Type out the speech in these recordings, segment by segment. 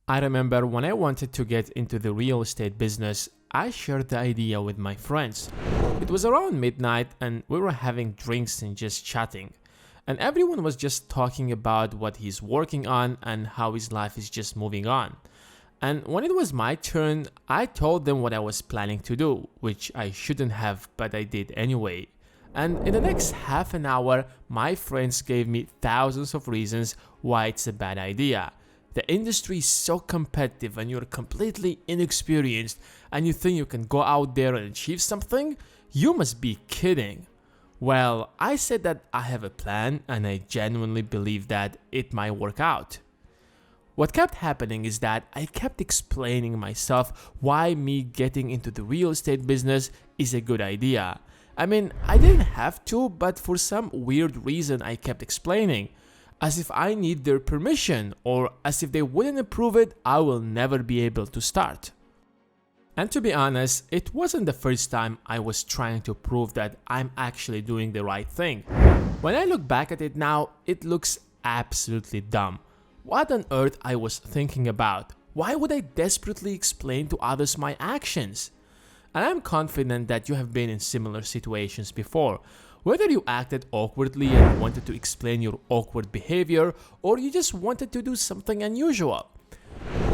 I remember when I wanted to get into the real estate business, I shared the idea with my friends. It was around midnight and we were having drinks and just chatting. And everyone was just talking about what he's working on and how his life is just moving on. And when it was my turn, I told them what I was planning to do, which I shouldn't have, but I did anyway. And in the next half an hour, my friends gave me thousands of reasons why it's a bad idea. The industry is so competitive and you're completely inexperienced and you think you can go out there and achieve something? You must be kidding. Well, I said that I have a plan and I genuinely believe that it might work out. What kept happening is that I kept explaining myself why me getting into the real estate business is a good idea. I mean, I didn't have to, but for some weird reason I kept explaining. As if I need their permission, or as if they wouldn't approve it, I will never be able to start. And to be honest, it wasn't the first time I was trying to prove that I'm actually doing the right thing. When I look back at it now, it looks absolutely dumb. What on earth I was thinking about? Why would I desperately explain to others my actions? And I'm confident that you have been in similar situations before. Whether you acted awkwardly and wanted to explain your awkward behavior, or you just wanted to do something unusual.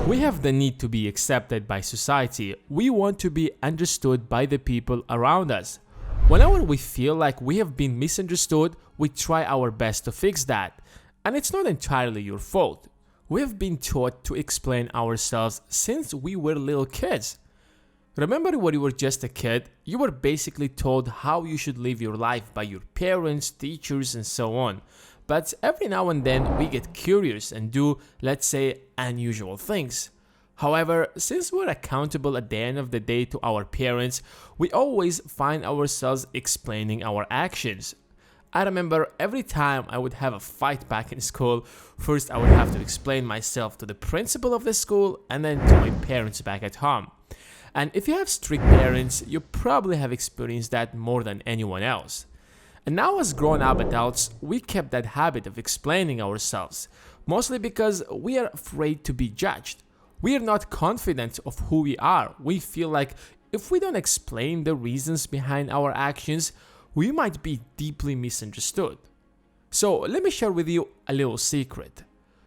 We have the need to be accepted by society. We want to be understood by the people around us. Whenever we feel like we have been misunderstood, we try our best to fix that. And it's not entirely your fault. We have been taught to explain ourselves since we were little kids. Remember when you were just a kid, you were basically told how you should live your life by your parents, teachers, and so on. But every now and then we get curious and do, let's say, unusual things. However, since we're accountable at the end of the day to our parents, we always find ourselves explaining our actions. I remember every time I would have a fight back in school, first I would have to explain myself to the principal of the school and then to my parents back at home. And if you have strict parents, you probably have experienced that more than anyone else. And now as grown-up adults, we kept that habit of explaining ourselves, mostly because we are afraid to be judged. We are not confident of who we are. We feel like if we don't explain the reasons behind our actions, we might be deeply misunderstood. So let me share with you a little secret.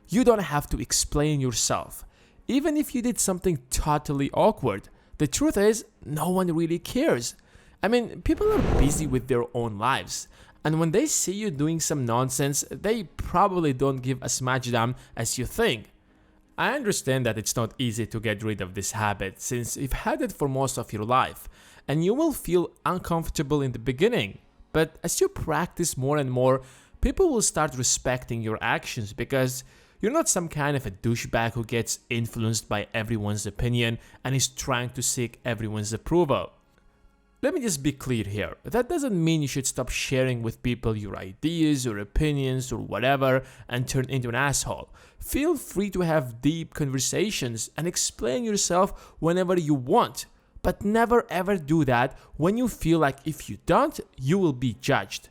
You don't have to explain yourself. Even if you did something totally awkward, the truth is, no one really cares. I mean, people are busy with their own lives, and when they see you doing some nonsense, they probably don't give as much damn as you think. I understand that it's not easy to get rid of this habit since you've had it for most of your life, and you will feel uncomfortable in the beginning. But as you practice more and more, people will start respecting your actions because you're not some kind of a douchebag who gets influenced by everyone's opinion and is trying to seek everyone's approval. Let me just be clear here. That doesn't mean you should stop sharing with people your ideas or opinions or whatever and turn into an asshole. Feel free to have deep conversations and explain yourself whenever you want. But never ever do that when you feel like if you don't, you will be judged.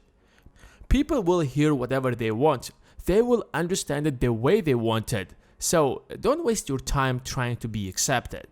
People will hear whatever they want. They will understand it the way they want it. So don't waste your time trying to be accepted.